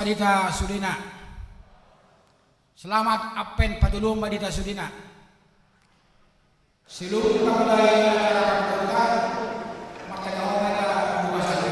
Madita Sudina. Selamat Apen Padulung Madita Sudina. Seluruh pegawai negara pemerintahan Mahkamah Negara Buka Saja.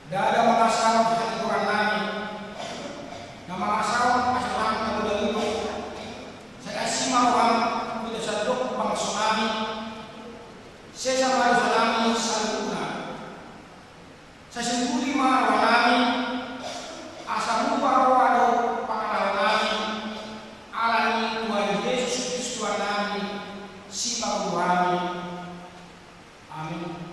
Dada mga asawa sa katikuran namin na mga asawa asawa na bulalo sa kasimawan kuda sa dok mga tsunami sa mga tsunami sa luna sa singkuli mga namin asa mo araw-araw pakalaw namin alani Tuhan Yesus Kristus namin si Pagkuhan. Amin.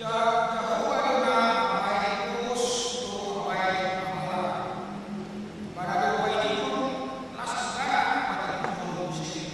Jehovah Yuna baik terus untuk baik amanah. Pada Jehovah ini pun telah segera pada tujuan muslim.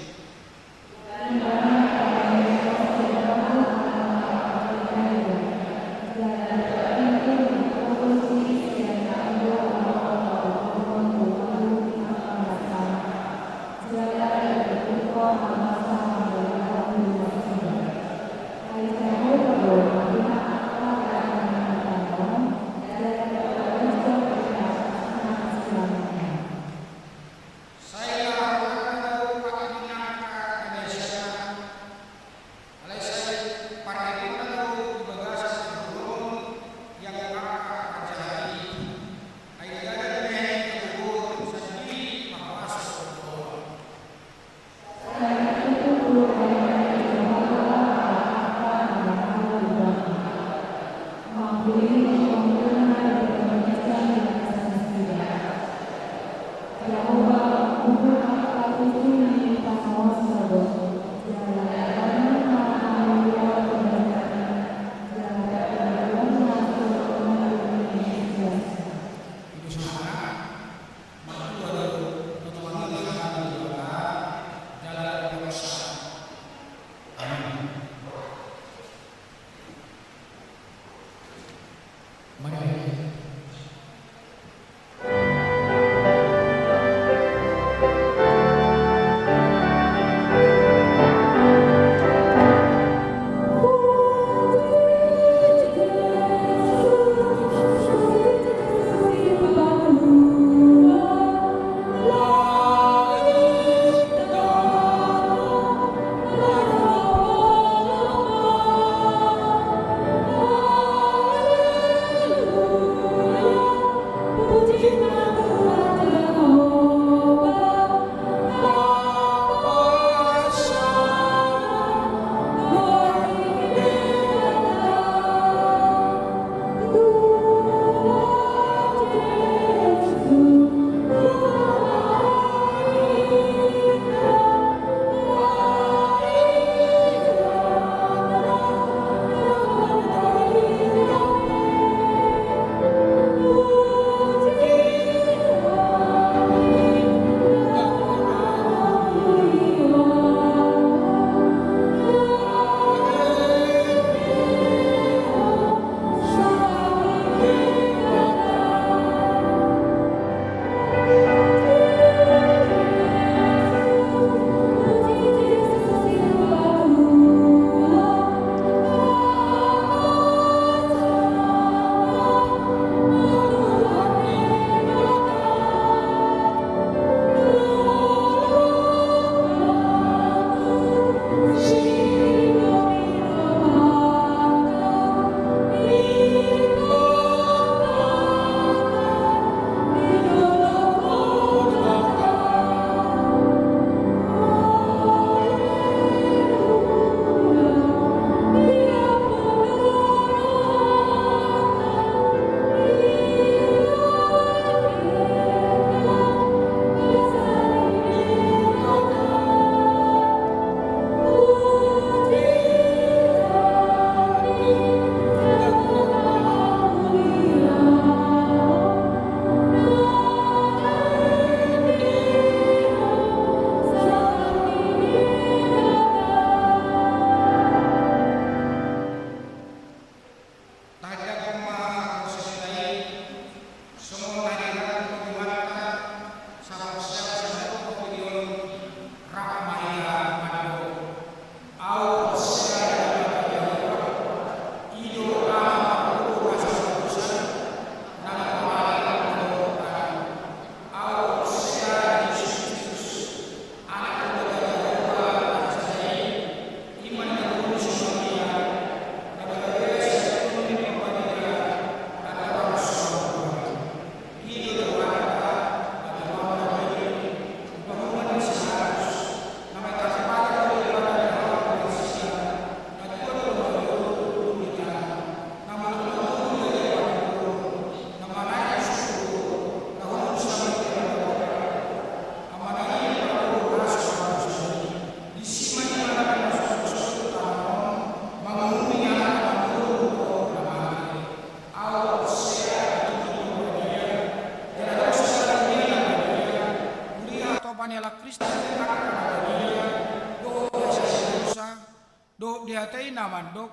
huriatai namandok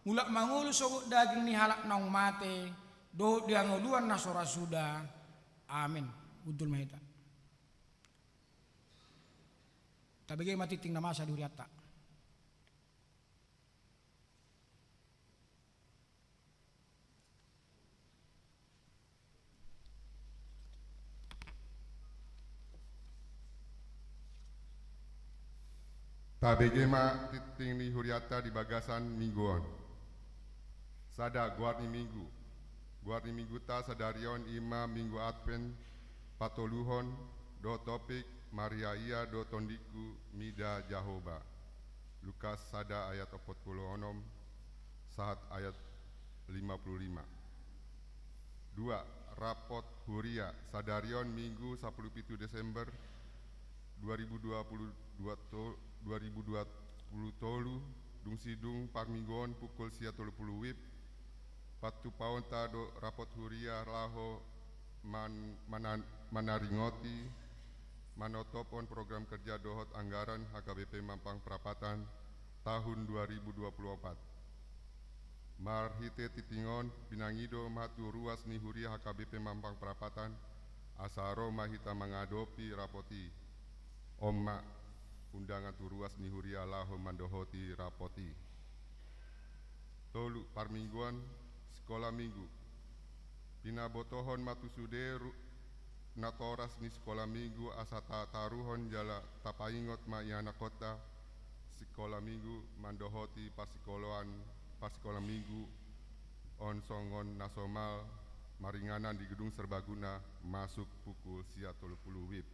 mulak mangulu sogut daging ni halak nong mate do dia ngoluan nasora sudah. Amin. Udul mahita. Tabigay matiting na masa duriata. Tabegema titing ni huriata di bagasan mingguan. Sada guar ni minggu ta sadarion ima minggu advent patoluhon do topik Maria ia do tondiku mida Jahoba. Lukas sada ayat 46 saat ayat 55. 2. Rapot huria sadarion minggu 17 Desember 2020 tolu dung sidung parminggon pukul sia 30 wib patu paunta do rapot huria laho manaringoti manotopon program kerja dohot anggaran HKBP Mampang Perapatan tahun 2024 marhite titingon binangido matu ruas ni huria HKBP Mampang Perapatan asaro mahita mengadopi rapoti Omma undangan turuas ni huria laho mandohoti rapoti. Tolu parmingguan sekolah minggu. Pina botohon matu suderu natoras ni sekolah minggu asata taruhon jala tapaingot ma iana kota sekolah minggu mandohoti pasikolah minggu on songon nasomal maringanan di gedung serbaguna masuk pukul sia 30 wib.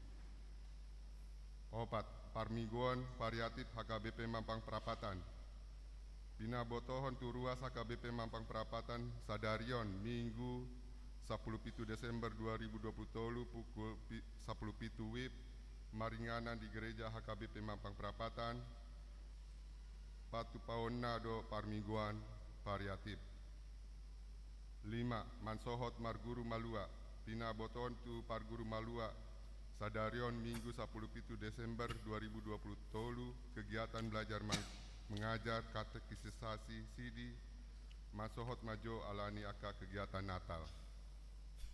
4. Parmingguan variatif HKBP Mampang Perapatan. Bina botohon turuas HKBP Mampang Perapatan sadarion minggu 17 Desember 2020 pukul 10 wib maringanan di gereja HKBP Mampang Perapatan patu paonna do parmingguan variatif. 5. Mansohot Marguru Malua. Bina botohon tu Parguru Malua sadarion minggu 17 Desember 2020 tolu kegiatan belajar mengajar katekisasi sidi masohot majo alani aka kegiatan Natal.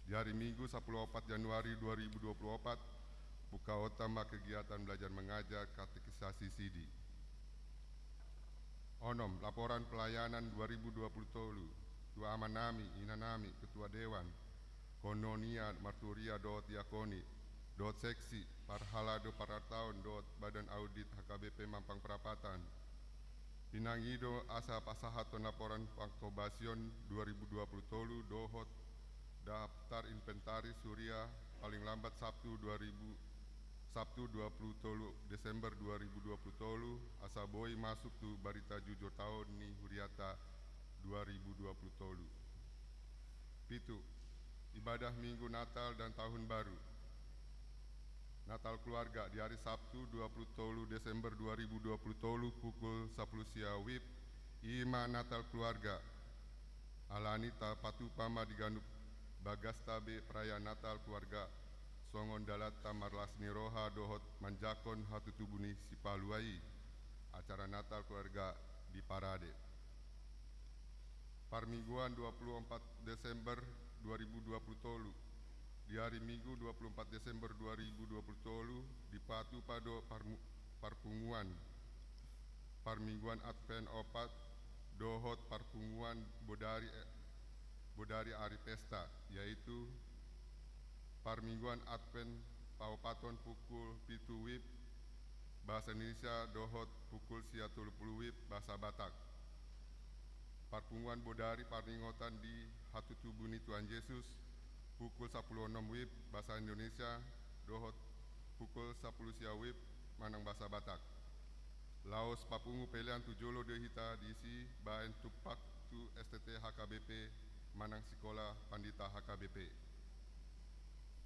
Di hari Minggu 14 Januari 2024 buka utama kegiatan belajar mengajar katekisasi sidi. Onom laporan pelayanan 2020 tolu Tua Amanami Inanami Ketua Dewan Kononia Marturia Dot Diakoni Dot seksi Parhalado Parataun Dot Badan Audit HKBP Mampang Perapatan Pinangido asa pasahaton laporan pangkobasion 2020 tolu dohot daftar inventaris surya paling lambat Sabtu 20 Desember 2020 tolu asa boy masuk tu barita jujur tahun ni huriata 2020 tolu. 7. Ibadah Minggu Natal dan Tahun Baru. Natal keluarga di hari Sabtu 20 Desember 2020 tolu pukul 10 sia wib ima Natal keluarga alanita patupama digandup bagas tabe perayaan Natal keluarga songon dalata marlasni roha dohot manjakon hatu tubuni sipaluai acara Natal keluarga di Parade. Parmingguan 24 Desember 2020 tolu di hari Minggu 24 Desember 2020 tolu dipatu pado parpunguan parmingguan Advent opat dohot parpunguan bodari ari pesta yaitu parmingguan Advent paupaton pukul 7 wib bahasa Indonesia dohot pukul sia 30 wib bahasa Batak. Parpunguan bodari parningotan di hatu tubuni Tuhan Yesus pukul 10.06 wib bahasa Indonesia dohot pukul 10 sia wib manang bahasa Batak. Laos papungu pelian tujolo dehita diisi baen tupak tu STT HKBP manang sekolah pandita HKBP.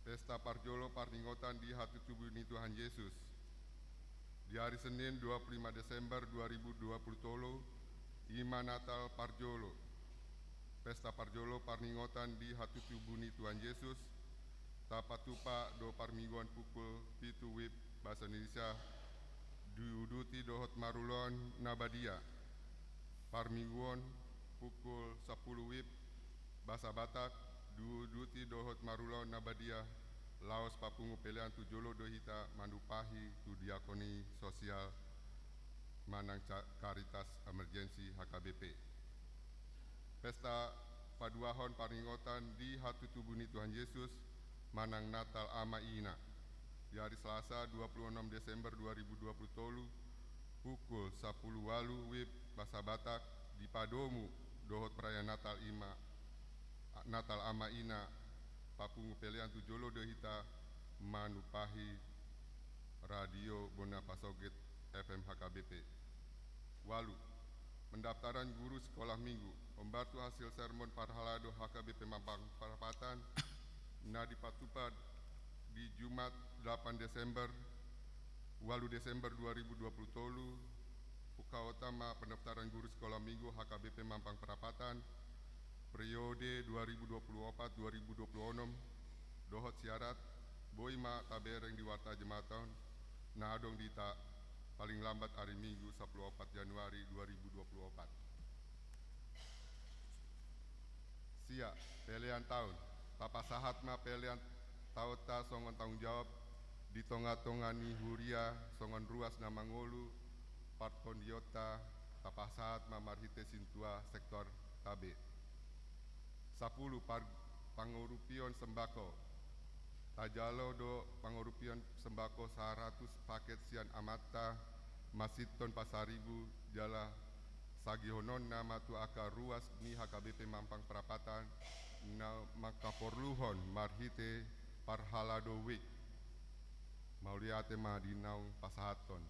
Pesta Parjolo parningotan di hatu tubuni Tuhan Yesus di hari Senin 25 Desember 2020 tolu ima Natal Parjolo. Pesta Parjolo parningotan di hatu tubuni Tuhan Yesus tapatupa do parmingguan pukul 7 wib bahasa Indonesia diuduti dohot marulon nabadia Parmingguan pukul 10 WIB Bahasa Batak duti dohot marulau Nabadia Laos Papungu pelean tu jolo dohita mandupahi tu diakoni sosial Manang Karitas Emergensi HKBP. Pesta paduahon paringotan di hatu tubuni Tuhan Yesus Manang Natal Ama Ina di hari Selasa 26 Desember 2020 pukul 10 walu WIB Bahasa Batak di Padomu dohot perayaan Natal Ama Ina Papungu pelean tu jolo dohita manupahi radio Bona Pasoget FM HKBP. Walu pendaftaran guru sekolah minggu membantu hasil sermon Parhalado HKBP Mampang Perapatan Nadi Patupa di Jumat 8 Desember 2020 Puka utama pendaftaran guru sekolah minggu HKBP Mampang Perapatan periode 2024-2026 dohot syarat boima tabereng di warta jematan nadong dita paling lambat hari Minggu 14 Januari 2024. Sia pelian tahun tapasahatma pelian tauta songon tanggung jawab di tonga-tongani huria songon ruas namangolu partkondiota tapasahatma marhite sintua sektor tabe 10 pangurupion sembako tajalo do pangurupion sembako 100 paket sian amata masiton pasaribu jala sagihonon nama tu akar ruas ni HKBP Mampang Perapatan na makaporluhon marhite Parhalado Week mauliate madinau pasahaton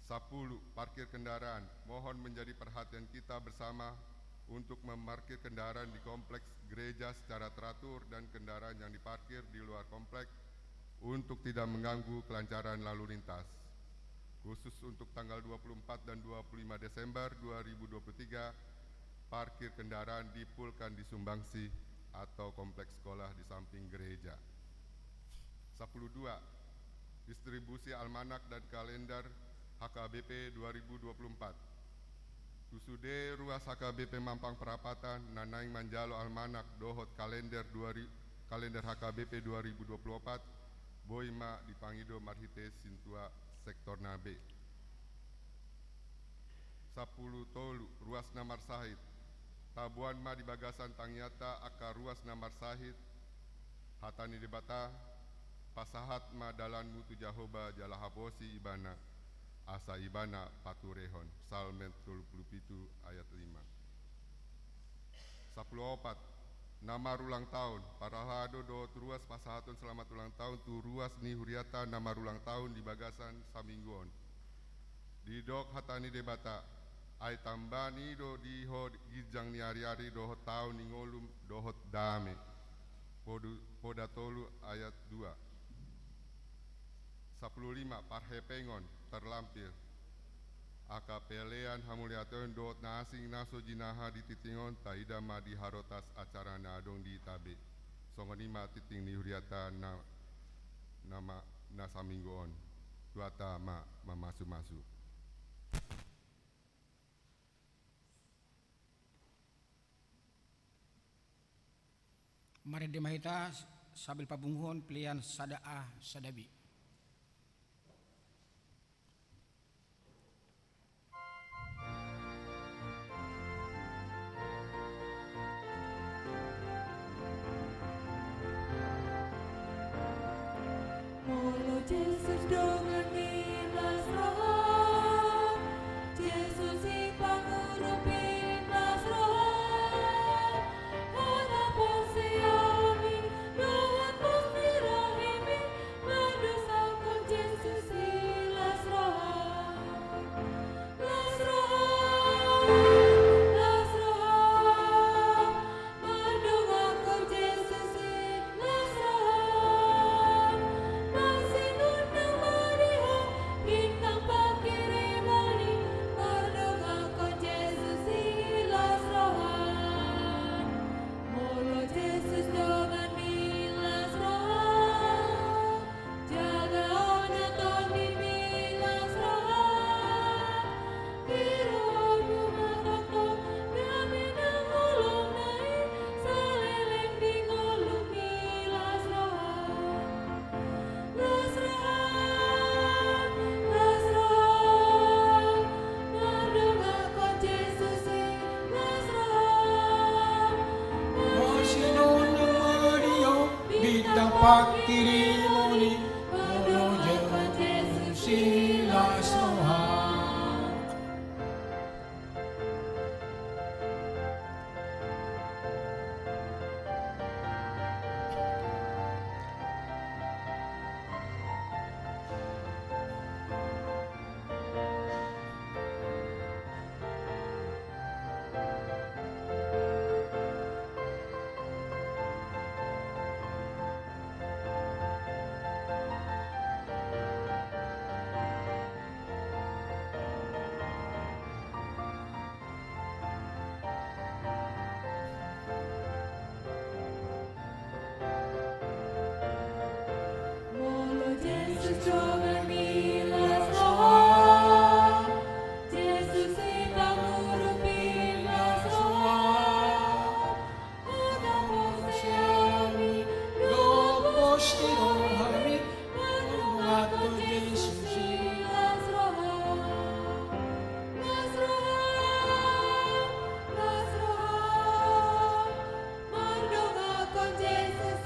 10 parkir kendaraan mohon menjadi perhatian kita bersama untuk memarkir kendaraan di kompleks gereja secara teratur dan kendaraan yang diparkir di luar kompleks untuk tidak mengganggu kelancaran lalu lintas. Khusus untuk tanggal 24 dan 25 Desember 2023, parkir kendaraan dipulkan di Sumbangsi atau kompleks sekolah di samping gereja. 12. Distribusi almanak dan kalender HKBP 2024. Tusude ruas HKBP Mampang Perapatan nanaing manjalo almanak dohot kalender HKBP 2024 boima dipangido marhite sintua sektor nabe. 10 tolu ruas Namar Sahid tabuan ma di bagasan tangyata aka ruas Namar Sahid hatani debata pasahat ma dalan mutu jahoba jalahaposi ibana asa ibana paturehon Salmen 37 ayat 5. 14 Namar ulang tahun Parhalado do ruas pasahaton selamat ulang tahun tu ruas ni huriata namar ulang tahun di bagasan samingguon di dok hatani debata ai tambani do di ho gijang ni ari-ari dohot tahun ni ngolum dohot dame poda tolu ayat 2. 15 parhepengon terlampir aka pelean hamuliaton dot nasing naso jinaha di titingon taida ma di harotas acara nadong di tabe songonima titing ni huriata nama nasaminggoon tuata ma mamasu-masu. Mari dimahita sabil pabunghuan pilihan sadaah sadabi. Jesus dengan milas roh, Jesus si pangurupin las roh, ala pose amin, dohan pose rahimi, berdosakan Jesus si las roh, las roh, berdoakan Jesus si las roh. Bintang pakirimani, berdoa pakirimoni Molo Jawa Jesus silas rohak. Molo Jesus jangan milas rohak, Jesus ibang urupin las rohak. Utapos siami, Lobos ti rohami Manungato Jesus las rohak, las rohak, las rohak. Mandungakan Jesus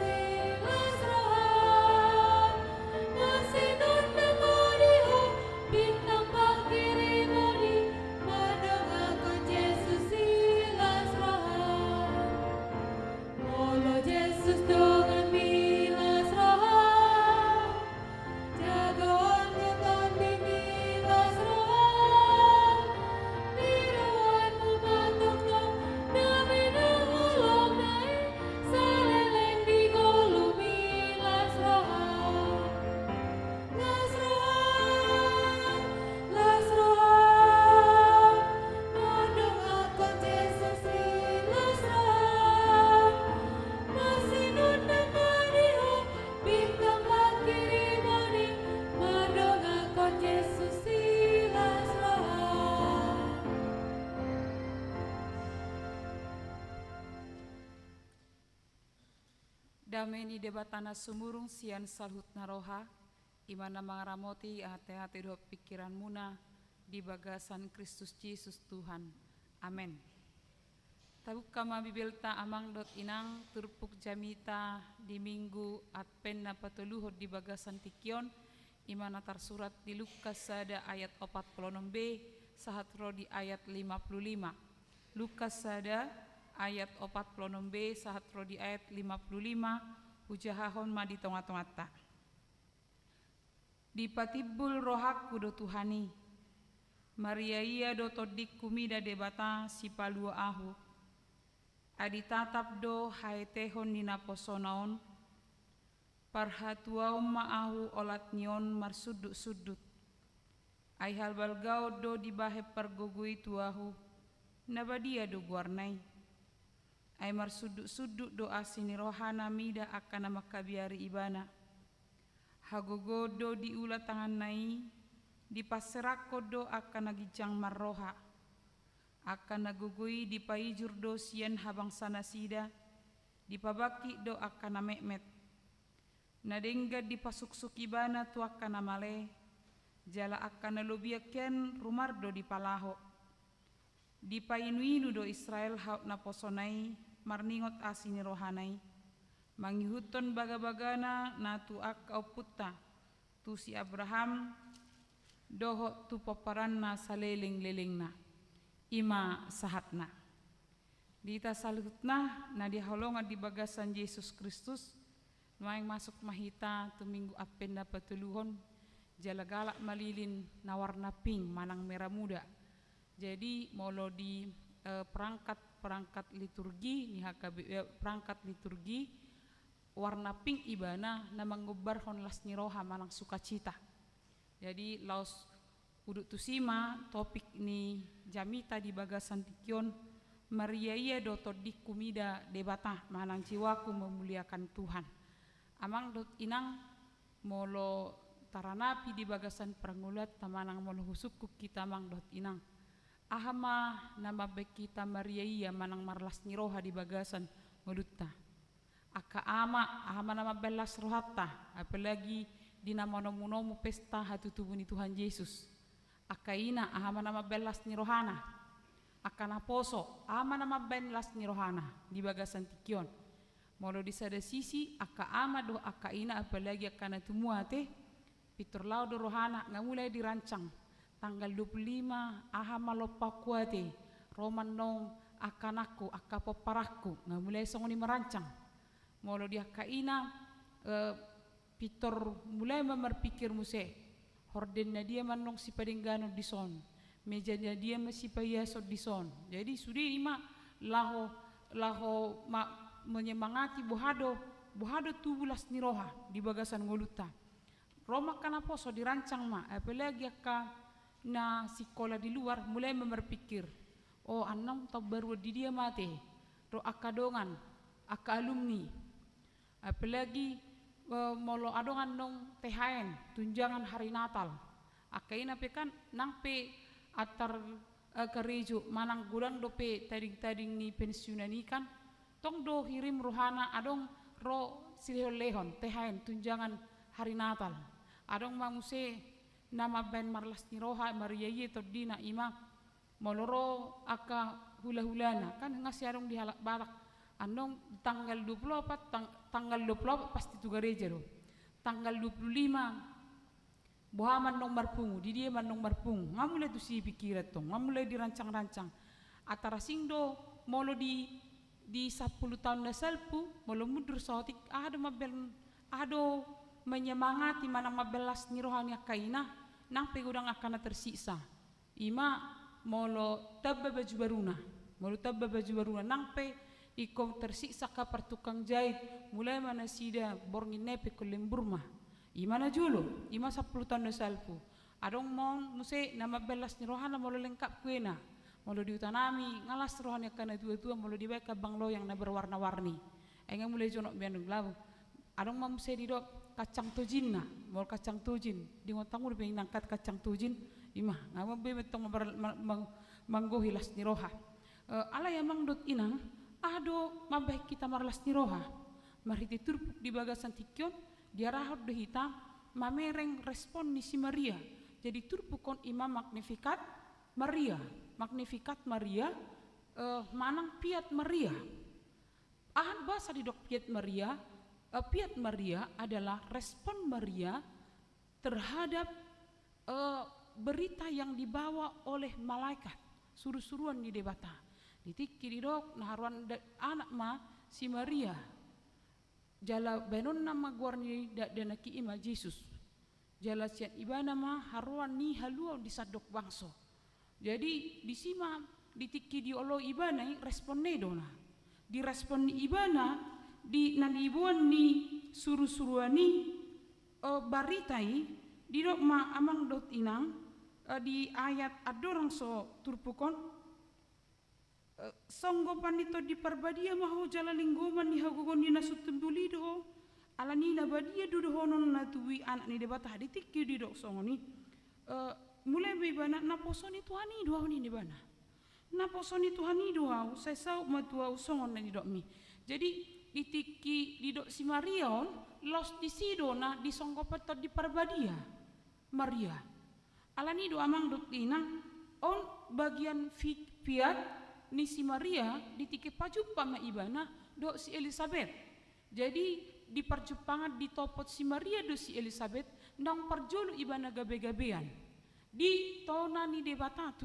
las rohak. Masinun na mariho, bintang pagkirimoni. Mandungakan Jesus las rohak. Molo Jesus dengan milas rohak, jagaan dengan milas rohak. Biruan mematok tong dami nangulong nai, saleleng di golu milas rohak. Las rohak, las rohak, mandungakan Jesus las rohak. Masinun na mariho, bintang pagkirimoni, mandungakan Jesus las rohak. Damai ni debatana sumurung sian salhut naroha, imana mangaramoti hati-hati doh pikiran muna di bagasan Kristus Yesus Tuhan. Amin. Tabuk kama bibelta amang dot inang turpuk jamita di minggu Advent na patuluhod di bagasan tikion, imana tersurat di Lukas sada ayat 46b sahat ro di ayat 55. Lukas sada ayat 46b sahat ro di ayat 55 hujahahon ma di tonga-tongata. Di patibul rohaku do Tuhani, Maria ia do todik kumida debata si palua ahu. Adi tatap do haetehon nina posonaon, parhatuaum maahu olat nyon marsudut-sudut. Ai hal balgau do dibahe pergogui tuahu, nabadia do guarnai. Ai marsudut-sudut do asini rohana mida akan nama kabiari ibana. Hagogo do diula tangan nai, dipasrako do akan nagijang marroha. Akan nagugui dipaijur do sian habang sanasida, dipabaki do akan namekmet. Nadengga dipasuksuk ibana tu akan namale, jala akan nalubiaken rumardo di palaho. Dipainuinu do Israel haut na posonai, marningot asini rohanai. Mangihuton baga-bagana na tu akau putta, tu si Abraham, doho tu paparan na saleleng-leleng na. Ima sahatna. Dita salutna na dihalongan di bagasan Yesus Kristus, nuaing masuk mahita tu minggu Advent na patuluhon, jalagalak malilin na warna pink manang merah muda. Jadi molo di perangkat liturgi ni perangkat liturgi warna pink ibana na mangubarhon lasni roha manang sukacita. Jadi laos uduk tusima topik ni jamita di bagasan tikion Maria ia doto di kumida debata manang jiwaku memuliakan Tuhan. Amang dot inang molo taranapi di bagasan perangulat tamanang molo husukku kita mang dot inang. Ahama nama bekita Maria ia manang marlas niroha di bagasan ngudutta. Aka ahama nama belas rohata apalagi di nama nomu pesta hatutubuni Tuhan Yesus. Akaina ahama nama belas ni rohana, akana poso ahama nama belas ni rohana di bagasan tikion. Molo di sada sisi aka ama do aka ina apalagi akana tumua teh pitur lau do rohana nga mulai dirancang tanggal 25 aha malopa kuate roman nong akanakku aka poparaku nga mulai songoni merancang. Molo di aka ina pitor mulai memerpikir muse hordennya dia manong si padenggano di son, mejanya dia masih payaso di son. Jadi sudah ima laho menyemangati bohado tubulas niroha di bagasan ngoluta. Roma kana poso dirancang apalagi aka na sekolah di luar mulai memerpikir, oh anong tau baru di dia mate, ro aka dongan, aka alumni. Apalagi molo adongan nong THN tunjangan hari Natal. Aka ina pekan nangpe atar kerejo manang gulang dope tading-tading ni pensiunan ikan tong do hirim rohana adong ro silehon THN tunjangan hari Natal. Adong manguse nama ben marlas ni roha Maria ye todina ima moloro aka hula-hulana kan ngasih adong di halak barak andong tanggal 24 tanggal 24 pasti tu gereja do. Tanggal 25 bohaman nong marpungu di dia manong marpungu ngamulai tu si pikiran tong ngamulai dirancang-rancang atara singdo molo di 10 tahun na salpu molo mundur sotik ado menyemangati manang mabelas ni rohani akaina nang pegudang akana tersiksa ima molo tabba baju baruna nang pe iko tersiksa ka pertukang jahit mulai mana sida borngin nepe kelemburma imana julo ima 10 tahun na salpu adong mon muse nama belas ni rohana molo lengkap kuena molo diutanami ngalas rohani kana tua-tua molo dibeka banglo yang na berwarna-warni enga mulai jonok biandung labu adong mam se didok kacang tojin na mol kacang tojin di ngotangu di nangkat kacang tojin imah ngama be metong manggo hilas ni roha ala ya mangdot inang ado mabeh kita marlas ni roha mariti turpuk di bagasan tikyon dia rahot de hitam mamereng respon ni si Maria jadi turpukon imam magnificat Maria manang piat Maria ahan bahasa di dok piat Maria adalah respon Maria terhadap berita yang dibawa oleh malaikat suruh-suruhan di debata ditiki di dok naharuan anak si Maria jala benon nama guarni danaki ima Yesus jala siat ibana haruan ni haluan di sadok bangso. Jadi di sima ditiki di olo ibana respon nedona di respon ibana di nanibuan ni suruh-suruani baritai di dok amang dot inang di ayat adorang so turpukon songgo panito di parbadia maho jala linggoman ni hagogon ni nasutumbulido alani na badia dudo honon na tuwi anak ni debata ditiki di dok songoni mulai bebana na posoni tuhani dua ni debana na posoni tuhani dua saya sau matua songon na di dok mi jadi ditiki di dok si Marion los di sidona di songgo patot di parbadia Maria alani do amang dot inang on bagian fiat ni si Maria ditiki pajuppa ma ibana do si Elizabeth jadi di perjupangan di topot si Maria do si Elizabeth nang perjolo ibana gabe-gabean di tona ni debata tu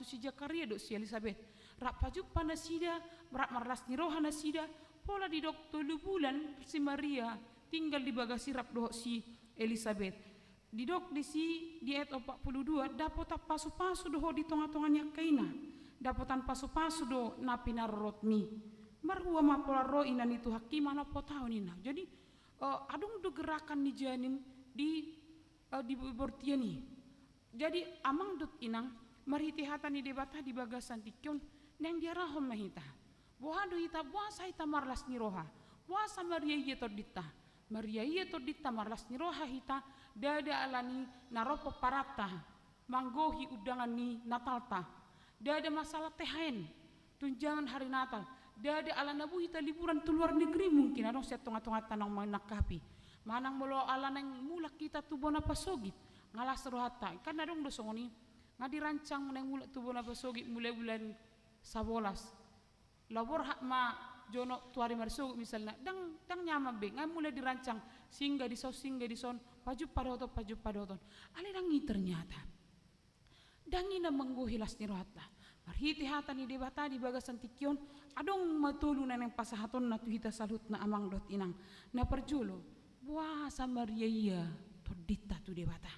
si Zakaria do si Elizabeth rak pajuppa na sida rak marlas ni roha na sida pola di dok 3 bulan si Maria tinggal di bagasi rap do si Elizabeth di dok di si di ayat 42 dapat pasu-pasu do di tonga-tonganya kaina dapotan pasu-pasu do napinar rotmi marhua mapola ro inan itu hakimana potau nina jadi adung do gerakan ni janin di bortiani jadi amang dot inang marhiti hata ni debata di bagasan tikyon nang dia rahom mahita bohado hita buasa hita marlas ni roha buasa Maria ye todita marlas ni roha hita dada alani naropo parata manggohi udangan ni natalta dada masalah THN tunjangan hari Natal dada ala nabu hita liburan tu luar negeri mungkin adong saya tonga-tonga tanang manakapi manang molo ala nang mulak kita tubona pasogit ngalas rohata kan adong dosongoni ngadi rancang nang mulak tubona pasogit mulai bulan 11 labor hak ma jono tuari marsugo misalnya dang nyama be ngai mulai dirancang singgah di son paju padoton ale dangi ternyata dangi na mengguhilas ni rohatla marhiti hata ni debata di bagasan tikion adong matulu na nang pasahaton na tuhita salut na amang dot inang na perjulo buah samariya todita tu debata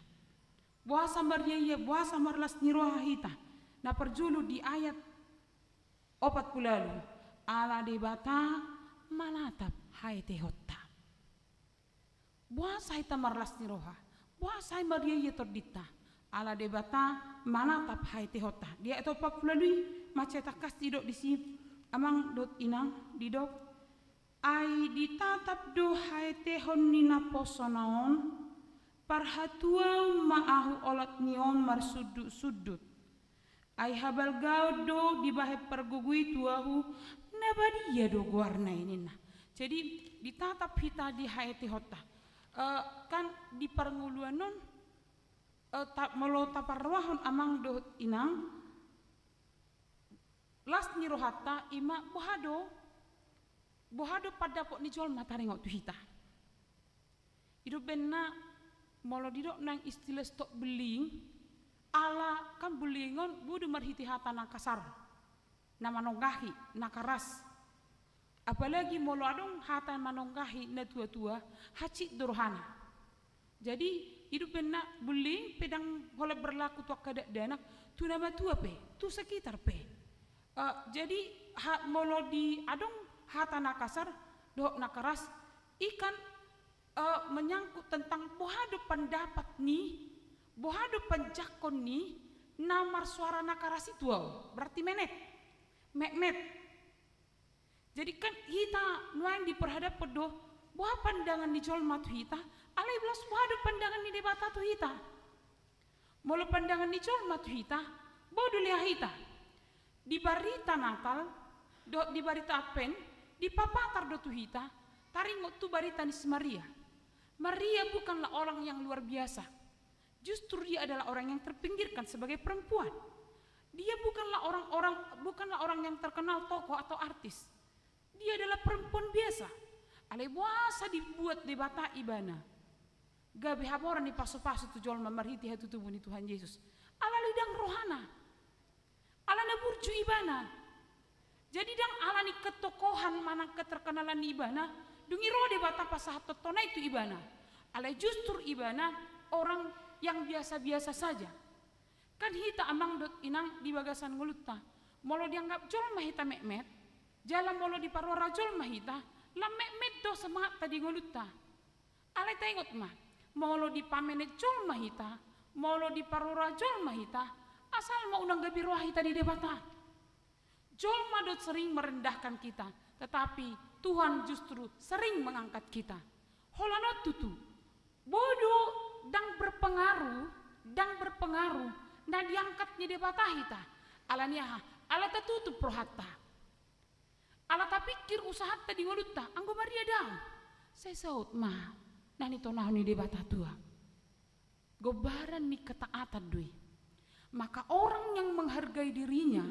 buah samariya buah samarlas ni rohahita na perjulo di ayat 40 ala debata manatap hai tehotta buah sai tamarlas ni roha buah sai mariya todita ala debata manatap hai tehotta dia itu apa pulalui macetakas tidok di sini amang dot inang didok ai ditatap do hai tehon nina posonaon parhatuau maahu olat nion marsudut ai habal gaudo di bahe pergugui tuahu nabadia do guarna ini nah jadi ditatap hita di hai tehota kan di pernguluan non tak melo taparwahon amang do inang las ni rohata ima bohado pada pok ni jol mata rengok tu hita hidup benna molo didok nang istilah stok beling ala kan belingon budu marhiti hata na kasar na manonggahi na karas apalagi molo adong hata manonggahi na tua-tua hacit durhana jadi hidup benak beling pedang hola berlaku tua kadak danak tu nama tua pe tu sekitar pe jadi molo di adong hata na kasar dok na karas ikan menyangkut tentang bohado pendapat ni bohado penjakon ni namar suara na karas itu berarti memet jadi kan kita nuan diperhadap pedoh boha pandangan di jol matu hita alai belas bohado pandangan ni debata tu hita molo pandangan di jol matu hita bodo liah hita di barita Natal di barita Advent di papatar do tu hita taringot tu barita ni Maria bukanlah orang yang luar biasa justru dia adalah orang yang terpinggirkan sebagai perempuan dia bukanlah orang yang terkenal tokoh atau artis dia adalah perempuan biasa alai buasa dibuat debata ibana gabe haboran di pasu-pasu tu jol memerhiti hatu tubuh ni Tuhan Yesus ala lidang rohana ala na burju ibana jadi dang ala ni ketokohan mana keterkenalan ibana dungi roh debata pasahat totona itu ibana ala justru ibana orang yang biasa-biasa saja kan hita amang dot inang di bagasan ngulutta molo dianggap jol mahita mekmet jalan molo di parwara jol mahita la mekmet do semangat tadi ngulutta ala tengok mah molo di pamene jol mahita molo di parwara jol mahita asal mau unang gabi roh hita di debata jol madot sering merendahkan kita tetapi Tuhan justru sering mengangkat kita holanot tutu bodoh dang berpengaruh nah diangkatnya debata hita ala niaha ala tertutup rohata ala tak pikir usaha tadi ngolutta anggo Maria dang saya saut mah nah ni tonah ni debata tua gobaran ni ketaatan dui maka orang yang menghargai dirinya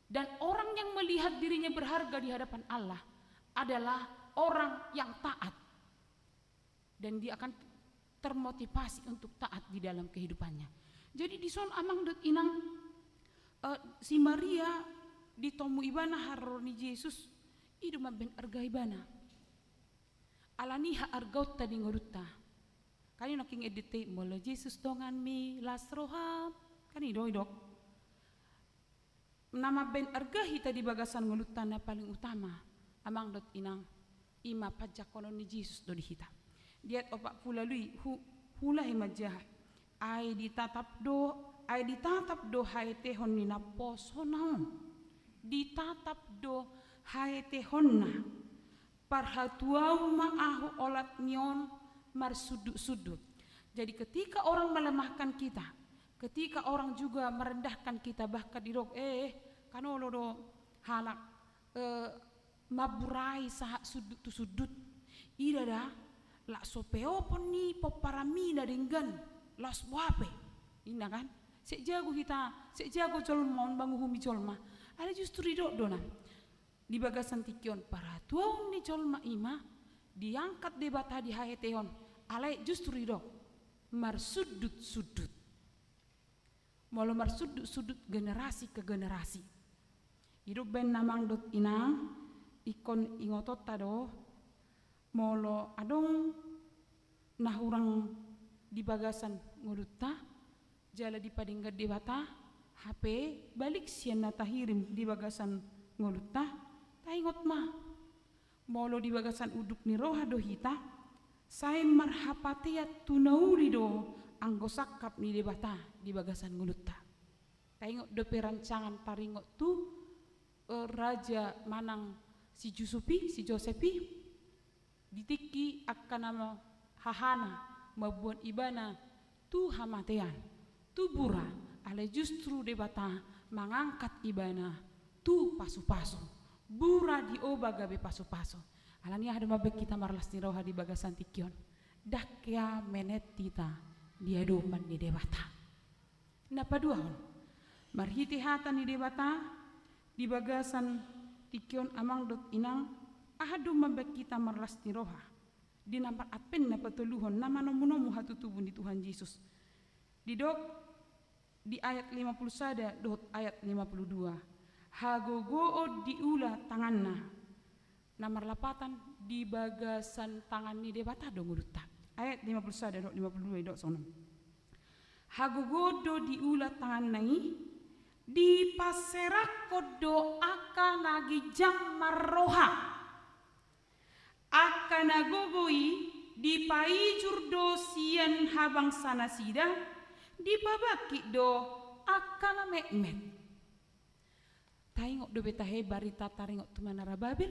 dan orang yang melihat dirinya berharga di hadapan Allah adalah orang yang taat dan dia akan termotivasi untuk taat di dalam kehidupannya. Jadi di son amang dot inang si Maria ditomu ibana haroni Yesus idu maben arga ibana alaniha argaut tadi ngorutta kani noking edite molo Yesus dongan mi lasroha kani idok nama ben arga hita di bagasan ngorutta na paling utama amang dot inang ima pajak konon ni Yesus do di hita diat opak pula lui hula imajah ai ditatap do hai tehon ni na posonaon ditatap do hai tehonna parhatuau maahu olat nion marsudut-sudut. Jadi ketika orang melemahkan kita, ketika orang juga merendahkan kita bahkan dirok kanolo do halak maburai sahat sudut idada la sopeo pon ni poparami na denggan las wape ina kan sejago kita sejago jolmon bangu humi jolma ada justru dok dona di bagasan tikion para tuaun ni jolma ima diangkat debata di haeteon alai justru ridok marsudut-sudut molo marsudut-sudut generasi ke generasi hidup ben namang dot inang ikon ingotot tado molo adong nahurang di bagasan ngolutta jala di padinggat debata HP balik sian natahirim di bagasan ngolutta taingot ma molo di bagasan uduk ni roha dohita saya marhapatia tunauri do anggo sakap ni debata di bagasan ngolutta taingot do perancangan taringot tu raja manang si Josepi ditiki akan nama hahana mabuan ibana tu hamatean tu bura ale justru debata mengangkat ibana tu pasu-pasu bura di oba gabe pasu-pasu alani ada mabek kita marlas ni roha di bagasan tikion dakya menetita dia doman di debata napa duahon marhiti hata ni debata di bagasan tikion amang dot inang ahadu mabek kita marlas ni roha di nampak apen na patuluhon nama nomu hatu tubun di Tuhan Yesus di dok di ayat 51 dot ayat 52 hagogo diula tanganna namar lapatan di bagasan tangan ni debata dong uruta ayat 51 dot 52 dot sono hagogo do diula tangan nai di paserak kodo akan lagi jang marroha akan agogoi di paijur do sian habang sana sida di babaki do akan mekmet taingok do betahe barita taringok tumanara Babel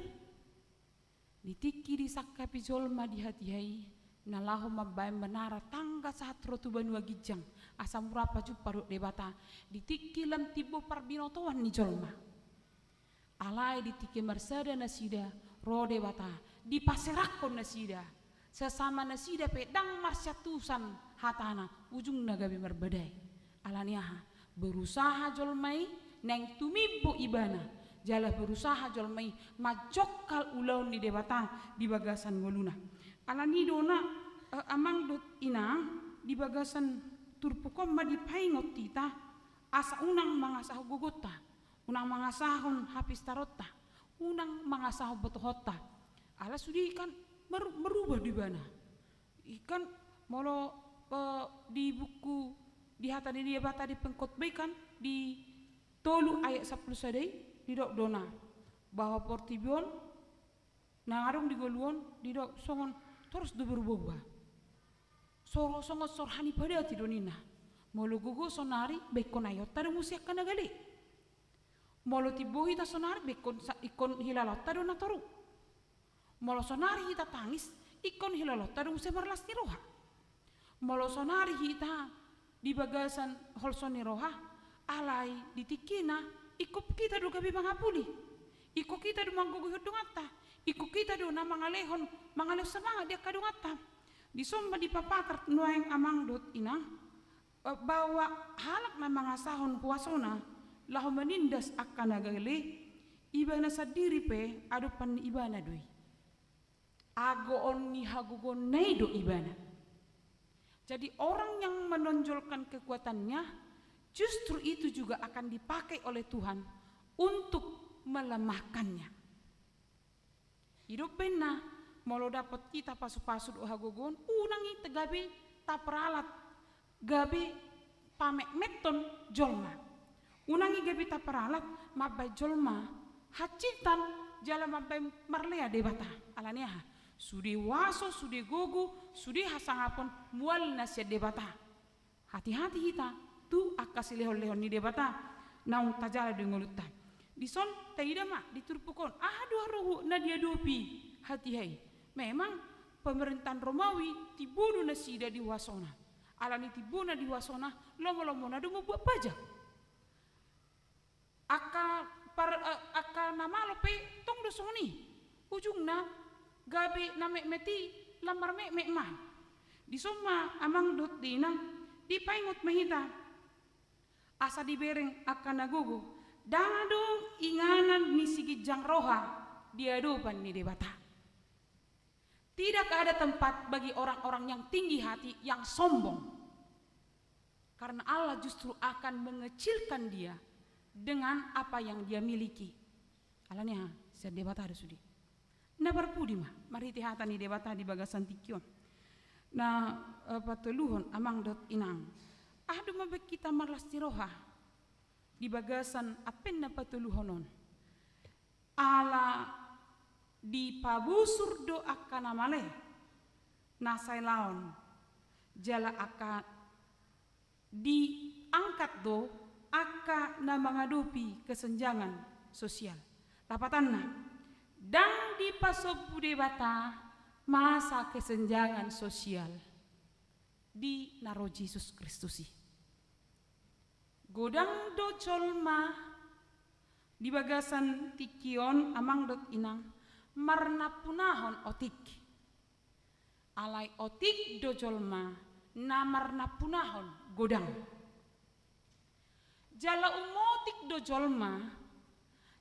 ditiki di sakapi jolma di hati-hai nalaho mabai menara tangga satro tu banua gijang asam murapa juparuk debata ditiki lam tibo parbinotoan ni jolma alai ditiki marsada nasida ro debata di paserakon nasida sesama nasida pedang marsyatusan hatana ujung nagabe merbadai alaniaha berusaha jolmai neng tumibo ibana jala berusaha jolmai majokal ulaun di debata di bagasan ngoluna alani dona amang dot ina di bagasan turpukom ma di paingot tita asa unang mangasah gogota unang mangasahon hapis tarota unang mangasah botohota ala sudi ikan merubah di bana ikan molo di buku di hata di debata di pengkotbaikan di tolu ayat 10 sadai didok dona bahwa portibion nangarong digoluon didok songon terus do berubah soro songo sorhani pada tidonina molo gogo sonari bekon ayot tadu musiak kana gali molo tibohi ta sonari bekon ikon hilalot tadu na toru molo sonari hita tangis ikon hilalot tadu musia berlas ni roha molo sonari hita di bagasan holson ni roha alai ditikina ikut kita do gabi mangapuli ikut kita do mangguguhud dongata ikut kita do na mangalehon mangaleh semangat dia kadongata di somba di papatar nuaeng amang dot ina bawa halak na mangasahon puasona lahu menindas akan agale ibana sadiri pe adu pan ibana doi ago onni hagugon neido ibana jadi orang yang menonjolkan kekuatannya justru itu juga akan dipakai oleh Tuhan untuk melemahkannya. Hidup benar, mau dapat kita pasu-pasu doa gogon, unangi tegabe taperalat, gabe pamek meton jolma. Unangi gabe taperalat, mabai jolma, hacitan jalan mabai marlea debata. Alania, sudi waso, sudi gogo, sudi hasangapon mual nasiat debata. Hati-hati kita. Tu akasi lehon-lehon ni debata naung tajala di ngolutan di son taida mak diturpukon dua rohu na dia dopi hati hai memang pemerintahan Romawi tibuno na sida di wasona alani tibuna di wasona lomo-lomo na dumo buat pajak aka nama lope tong dosoni ujungna gabe na meti lamar man di soma amang dot dina di paingot mahita asa dibereng akan nagogo danga dong inganan ni sigijang roha dia dopan ni debata. Tidak ada tempat bagi orang-orang yang tinggi hati, yang sombong. Karena Allah justru akan mengecilkan dia dengan apa yang dia miliki. Alanya, saya debata ada sudi. Na berpudi mah, mari tihata ni debata di bagasan tikyon. Na patuluhon amang dot inang. Ahdu mabek kita marlas tiroha di bagasan apen na patuluhonon. Ala di pabusur do akan amale nasai laon jala akan diangkat do aka na mengadupi kesenjangan sosial tapatanna dan di pasobu debata masa kesenjangan sosial di naro Yesus Kristusi godang do colma di bagasan tikion amang dot inang marna punahon otik alai otik do jolma na marna punahon godang jala umotik do jolma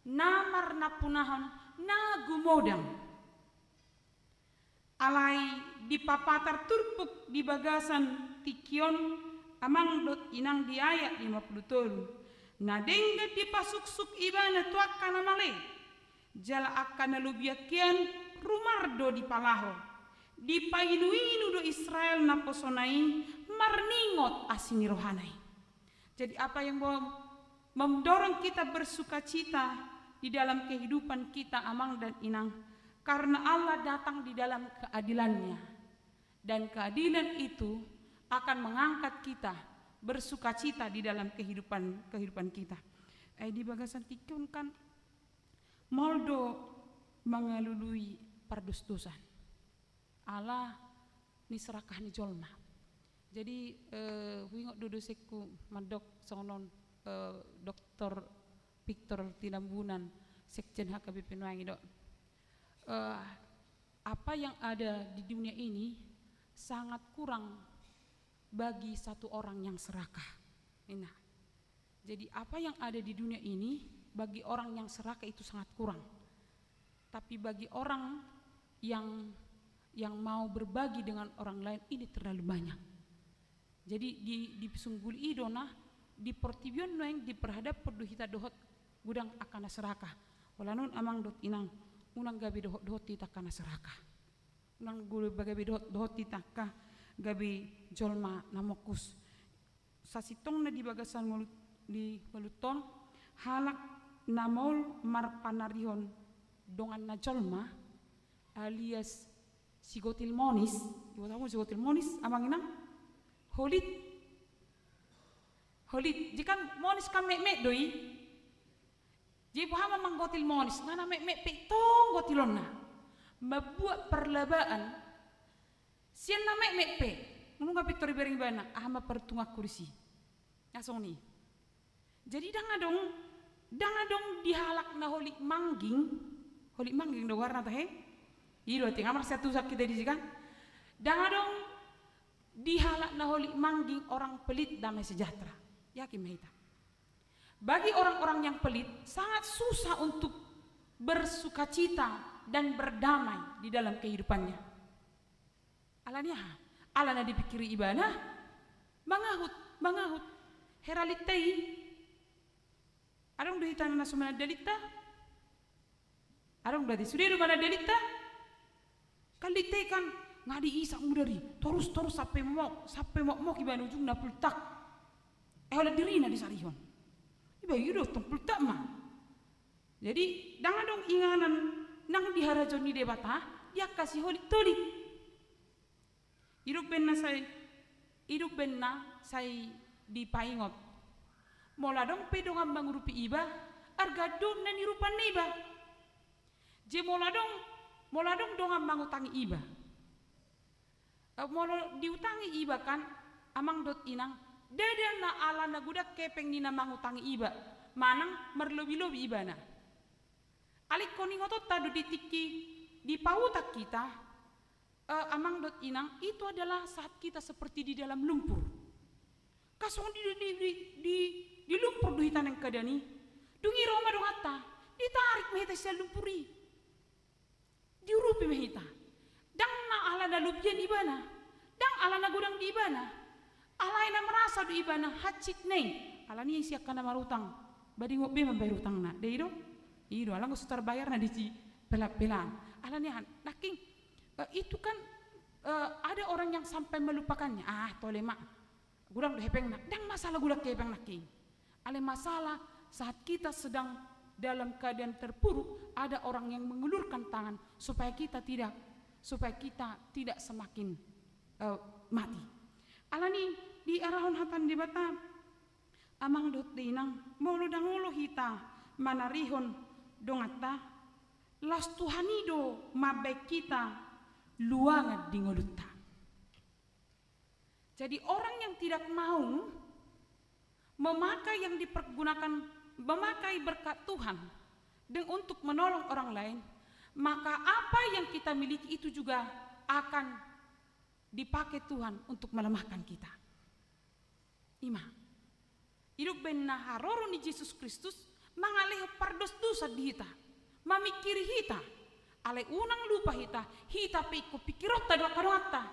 na marna punahon na gumodang alai di papatar turpuk di bagasan tikion amang dot inang di ayat 50 na dengga di pasuksuk ibana tuak kana male jala akan nalubiakian rumardo di palaho di painuinu do Israel na posonai marningot asini rohanai. Jadi apa yang mendorong kita bersukacita di dalam kehidupan kita amang dan inang karena Allah datang di dalam keadilannya dan keadilan itu akan mengangkat kita bersukacita di dalam kehidupan kita. Di bagasan tikun kan moldo mengalului pardus-dusan Allah ni serakah ni jolma. Jadi wingok duduseku madok sonon Dr. Victor Tinambunan Sekjen HKBP Nuangi dok. Apa yang ada di dunia ini sangat kurang bagi satu orang yang serakah. Nah, jadi apa yang ada di dunia ini bagi orang yang serakah itu sangat kurang. Tapi bagi orang yang mau berbagi dengan orang lain ini terlalu banyak. Jadi di sunggul idona di portibion noeng di perhadap perduhita dohot gudang akana serakah. Walanun amang dot inang unang gabi dohot tita kana serakah. Unang gulu bagabi dohot tita ka gabi jolma namokus. Sasitong na di bagasan di waluton halak namol marpanarihon dongan na jolma alias sigotil monis. Ibu tahu sigotil monis amang inang holit jika monis kan mek doi jadi paham amang gotil monis ngana mek tong gotilon na membuat perlabaan sian na mek pe nunung ka Victor bering bana ahma pertungak kursi ngasong ni jadi danga dong dihalak na holik mangging do warna tahe iro ting amar satu sak kita di kan danga dong dihalak na holik mangging orang pelit damai sejahtera yakin mahita bagi orang-orang yang pelit sangat susah untuk bersukacita dan berdamai di dalam kehidupannya alana dipikiri ibadah mangahut heralitei adong duhitan na sumana delita adong berarti sudah mana delita kalite kan ngadi isak mudari terus sampai mau kibanu ujung na pultak oleh diri na disarihon iba yudo tong pultak mah jadi danga dong inganan nang diharajon ni debata dia kasih holik tolik hidup benna say dipaingot mola dong pedong ambang rupi iba arga don na nirupan iba je mola dong dong ambang utangi iba mola diutangi iba kan amang dot inang dada na ala na gudak kepeng ni namang utangi iba manang merlobi-lobi iba na alik koni ngotot tadu ditiki di pautak kita amang dot inang itu adalah saat kita seperti di dalam lumpur kasong di lumpur duhitan yang kadani Dungi Roma dong atta, ditarik mehita sia lumpuri. Diurupi mehita. Dang na ala na lubyan ibana. Dang ala na gudang di ibana. Alay na merasa di ibana hacit nei. Ala ni siya ka na marutang. Badi ngopi membayar utang na. Deido? Ido ala ngusutar bayar na di si pelak-pelan. Ala ni naking itu kan ada orang yang sampai melupakannya. Tole mak. Gudang hepeng nak. Dang masalah gudang hepeng naking. Ale masalah saat kita sedang dalam keadaan terpuruk, ada orang yang mengulurkan tangan supaya kita tidak semakin mati. Alani di arahon hatan di bata amang dot dinang molo dangolo hita manarihon dongata las tuhanido mabek kita luangat dingolutta. Jadi orang yang tidak mau memakai yang dipergunakan, memakai berkat Tuhan dan untuk menolong orang lain, maka apa yang kita miliki itu juga akan dipakai Tuhan untuk melemahkan kita. Ima, hidup benna haroro ni Yesus Kristus mangaleho pardos dosa di hita, mamikiri hita, ale unang lupa hita piko pikirota doa kadota.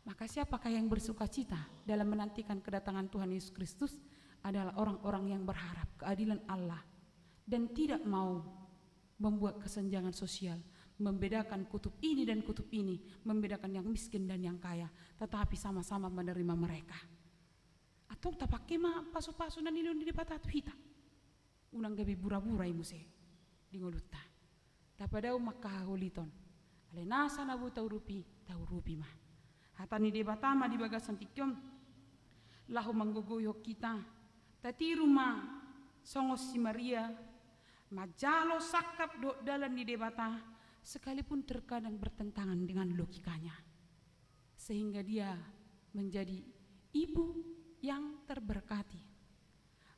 Maka siapakah yang bersuka cita dalam menantikan kedatangan Tuhan Yesus Kristus adalah orang-orang yang berharap keadilan Allah dan tidak mau membuat kesenjangan sosial, membedakan kutub ini dan kutub ini, membedakan yang miskin dan yang kaya, tetapi sama-sama menerima mereka. Atau tapake ma paso-paso na nilon di patatu hita. Unang gabi bura-bura imuse di ngolutta. Tapadau makahuliton. Ale nasa nabu taurupi mah. Hatani di batama di bagasan tikyom. Lahu mangguguyo kita. Tati rumah songos si Maria majalo sakap do dalam di debata sekalipun terkadang bertentangan dengan logikanya, sehingga dia menjadi ibu yang terberkati.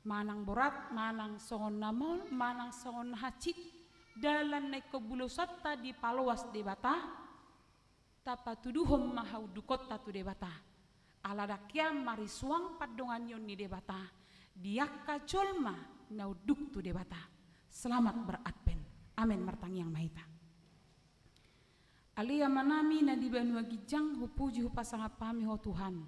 Manang borat, manang songon namol, manang songon hacit dalam neko bulu satta di paloas debata tapatuduhom mahau dukot tatu debata aladakyam marisuang padongan yon ni debata diaka colma nauduk tu debata. Selamat beradven. Amin martang yang mahita. Alia manami na di banua gijang hupuji hupasang apami ho Tuhan.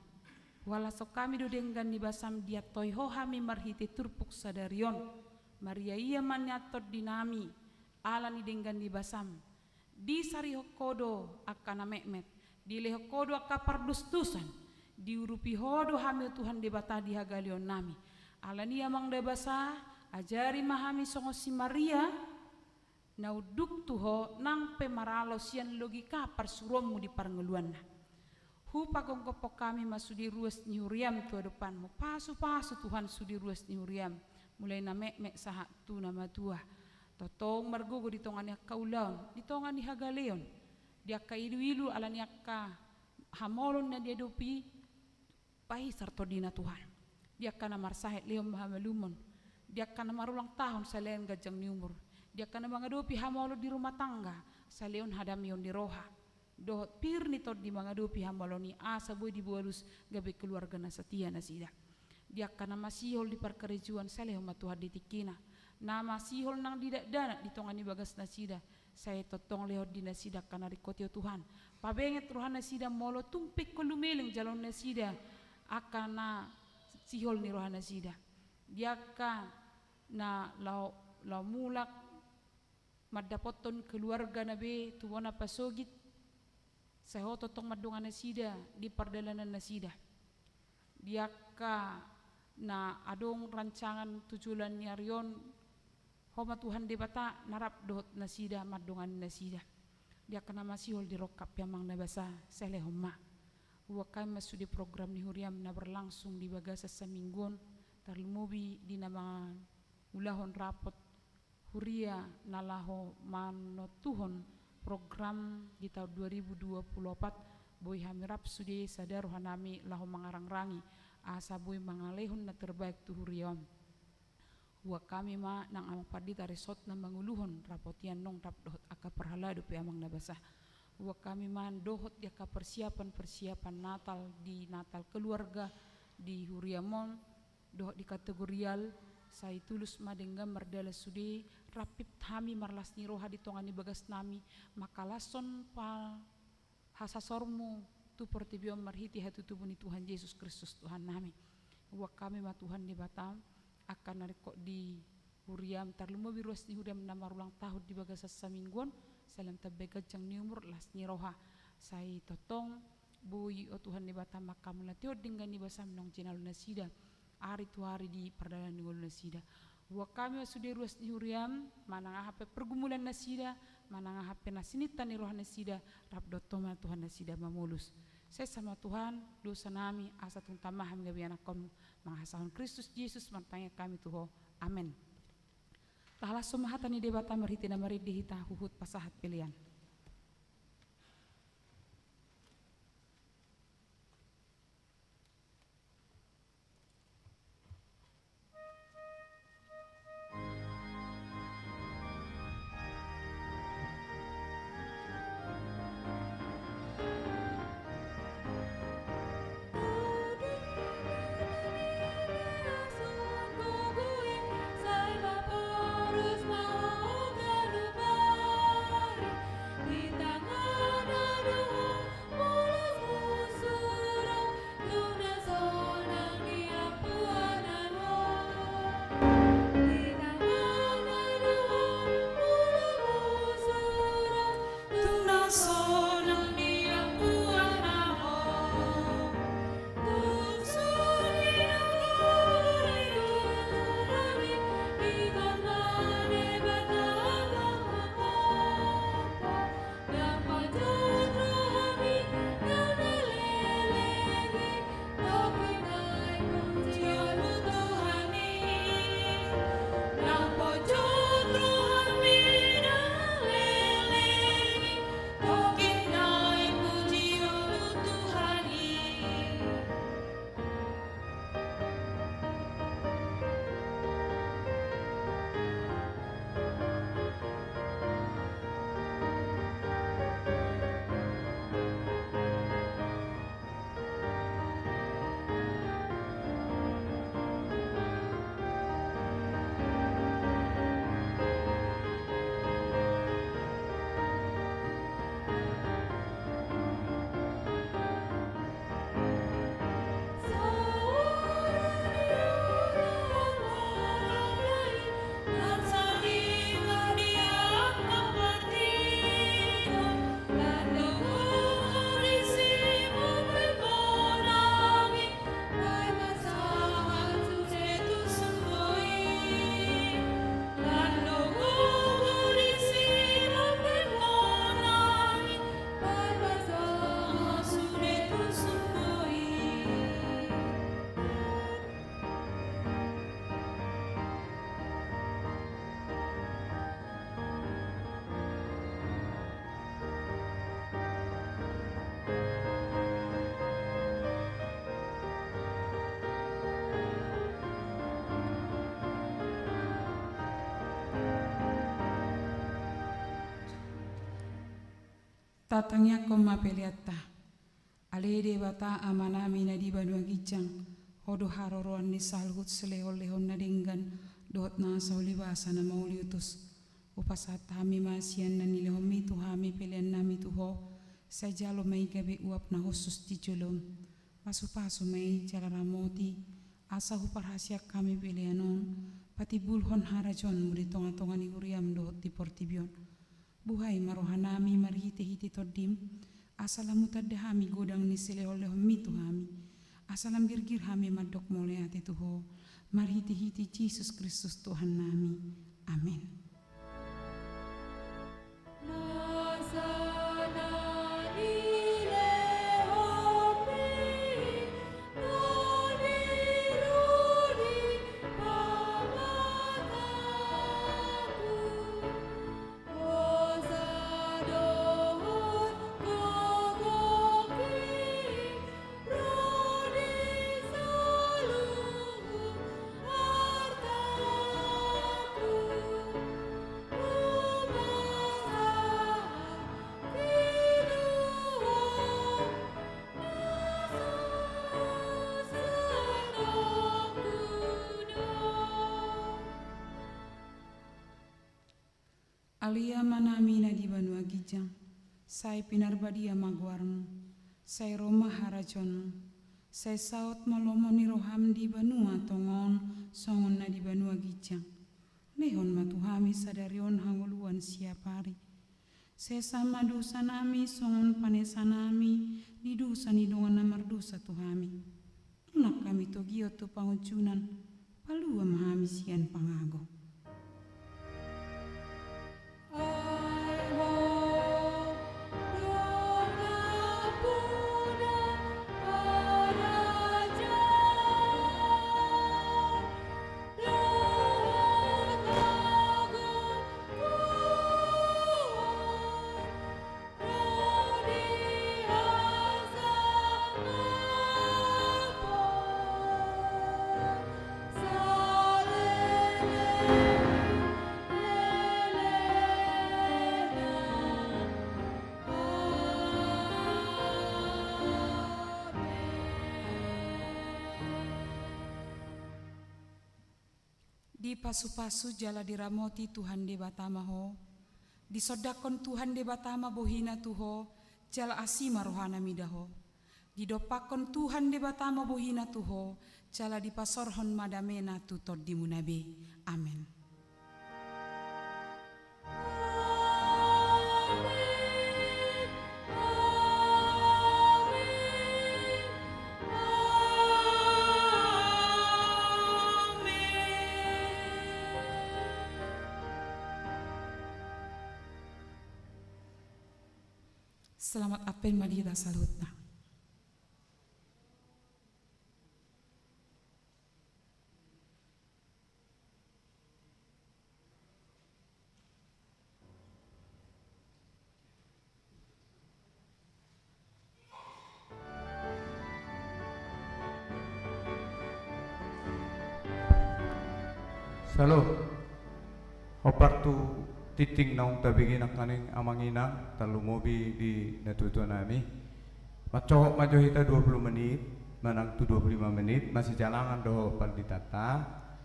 Walasok kami do denggan di basam dia toyho hami marhiti turpuk sadarion. Maria iya manyatot dinami ala ni denggan di basam. Di sariho kodo akana mekmet. Di leho kodo akapardustusan. Di urupi hodo hami Tuhan debata di hagalion nami. Alani amang debasa ajari mahami songo si Maria nauduk tuho nang pemaralos yan logika parsuromu di parngeluan na. Hupagong kopok kami masudi ruas ni Huriam tu depanmu pasu Tuhan sudi ruas ni Huriam mulai na mek saha tu nama tua totong margogo di tongan yak kaulaon di tongan ni hagaleon dia kailu alani akka hamolon na dia dopi pai sarto dina Tuhan. Dia kana marsahet leom mahamelumon. Dia kana marulang tahun saleon gajang ni umur. Dia kana mangadopi hamolo di rumah tangga saleon hadamion di roha. Dohot pirni tod di mangadopi hamolo ni asa boy di bualus gabe keluarga na setia na sida. Dia kana masihol di parkarejuan saleon matuhad di tikina. Na masihol nang didak dana di tongan ni bagas na sida. Saya totong lehot di nasida kana rikotio Tuhan. Pabenget rohan na sida molo tumpik kolumeleng jalon na sida akana sihol ni rohana sida. Dia ka na lau mulak madapoton keluarga nabe tuwana pasogit seho totong madungan na sida di pardalanan na sida. Dia ka na adong rancangan tujulan ni Arion homa Tuhan debata narap dohot na sida madungan na sida. Dia kana masihol di rokap yamang nabasa sele homa. Wakay masudi program ni Huriam na berlangsung di bagasa sa minggon tarlumubi di na mga ulahon rapot Huria nalaho manotuhon program di tahun 2024 boy hamirap sudi sadar hanami laho mangarang-rangi asa boy mangalehon na terbaik tu Huriam. Wa kami ma nang amang padita resort na manguluhon rapotian nong tap dohot aka perhalado pe amang nabasah. Wa kami man dohot ya ka persiapan Natal di Natal keluarga di Huriamon dohot di kategorial sai tulus madenggam merdala sude rapip hami marlas ni roha di tongani bagas nami makalason pa hasasormu tu portibiom marhiti hatu tubuni Tuhan Yesus Kristus Tuhan nami wa kami ma Tuhan di Batam akan narikok di Huriam tarluma biruas ni Huriam na marulang tahun di bagas sa mingguan salam tabegat jang ni umur las ni roha sai totong bui o Tuhan di Batam makam latio dengan ni basam nong jenal nasida hari tu hari di perdalan di nasida wa kami sudah ruas di Huriam manang hape pergumulan nasida manang hape nasinitan ni roh nasida rap dotoma Tuhan nasida mamulus saya sama Tuhan dosa nami asa tung tamaham gabi anakom manghasahan Kristus Yesus mantanya kami tuho amin tahlah sumahatan ni debata merhiti na marid dihita huhut pasahat pilihan. Tatangnya koma peliata alede bata amana mina di banua gijang hodo haroroan ni salhut selehol lehon na denggan dot na sauli basa na mauliutus upasat hami masian na nilehom mitu hami pelian nami tuho sajalo mai gabe uap na husus di julum pasu-pasu mai jalaramoti asa huparhasiak kami pelianon pati bulhon harajon muri tonga-tonga ni Huriam dot di Portibion buhay marohanami marhiti-hiti todim asalam mutadahami godang ni silehol-lehom mitu hami asalam girgir hami madok mole ati tuho marhiti-hiti Yesus Kristus Tuhan nami amin. manami na di banua gijang, sai pinarbadia magwarno, sai Roma harajon, sai saut malomoni roham di banua tongon, songon na di banua gijang. Nehon matuhami sadarion hanguluan siapari. Sesama dosa nami songon panesa nami, di dosa ni dongan namar dosa tuhami. Unak kami togio tu pangucunan, palua mahami sian pangago. Di pasu-pasu jala diramoti Tuhan de batama ho, disodakon Tuhan de batama bohina tuho, jala asima rohana midaho. Didopakon Tuhan de batama bohina tuho, jala dipasorhon madamena tutod di munabe. Amen. Selamat apel madira salutna. Salo, opartu titing naung tabigin ang kaning amanginang talumobi di natuto nami. Macok maju hita 20 menit, manang tu 25 menit, masih jalangan doho panditata.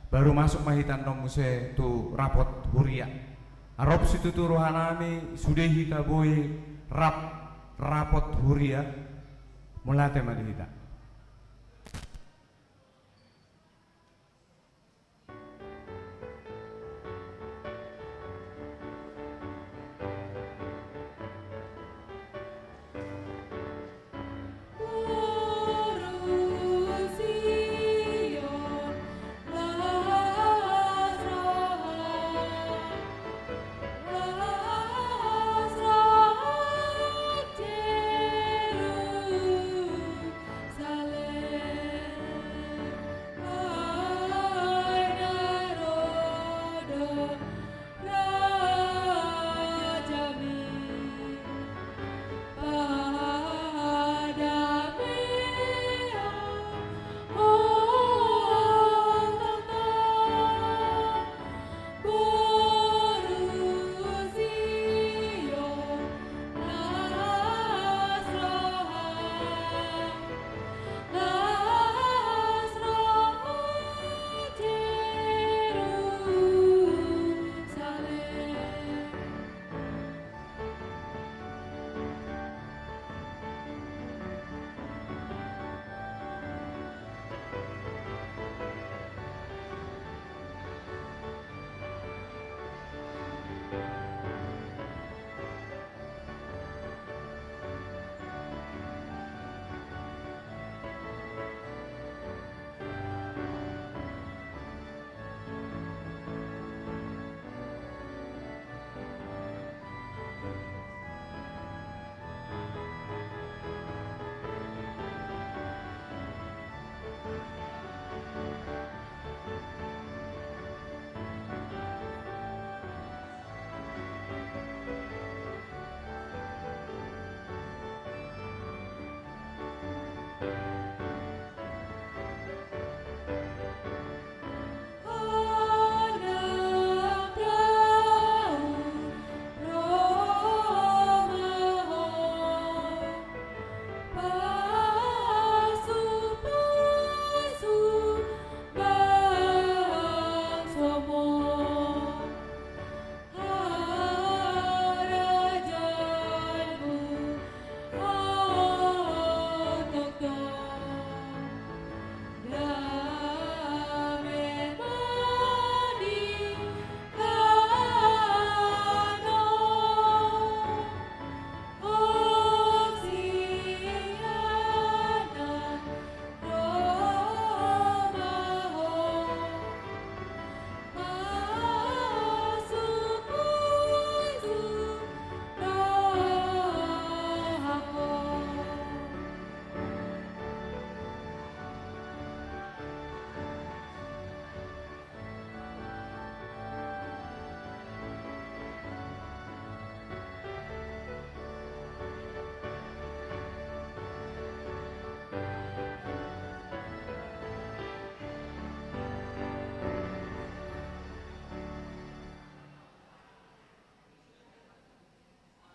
Baru masuk mahitan dong muse tu rapot huria. Arop situ tu rohanami sudah hita boy rapot huria. Mulate madi hita.